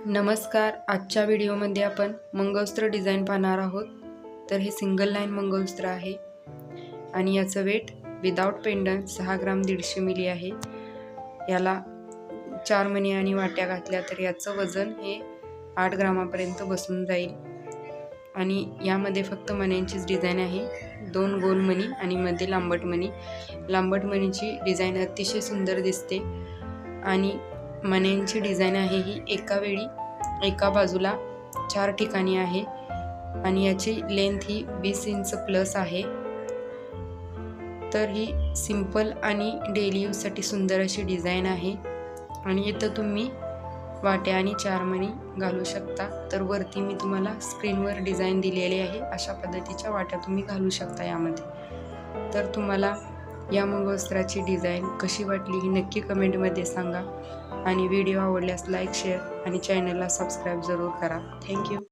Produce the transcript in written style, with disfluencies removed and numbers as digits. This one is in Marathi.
नमस्कार. आजच्या व्हिडिओमध्ये आपण मंगळसूत्र डिझाईन पाहणार आहोत. तर हे सिंगल लाईन मंगळसूत्र आहे आणि याचं वेट विदाउट पेंडंट 6 ग्राम 150 मिली आहे. याला 4 मणी आणि वाट्या घातल्या तर याचं वजन हे 8 ग्रामापर्यंत बसून जाईल. आणि यामध्ये फक्त मण्यांचीच डिझाईन आहे. 2 गोल मणी आणि मध्ये लांबट मणी. लांबट मणीची डिझाईन अतिशय सुंदर दिसते आणि मण्यांची डिझाईन आहे ही एका वेळी एका बाजूला 4 ठिकाणी आहे आणि याची लेंथ ही 20 इंच प्लस आहे. तर ही सिंपल आणि डेली यूजसाठी सुंदर अशी डिझाईन आहे आणि इथं तुम्ही वाट्या आणि 4 मणी घालू शकता. तर वरती मी तुम्हाला स्क्रीनवर डिझाईन दिलेली आहे. अशा पद्धतीच्या वाट्या तुम्ही घालू शकता यामध्ये. तर तुम्हाला या मंगळसूत्राची डिझाईन कशी वाटली ही नक्की कमेंटमध्ये सांगा आणि व्हिडिओ आवडल्यास लाईक, शेअर आणि चॅनलला सबस्क्राईब जरूर करा. थँक्यू.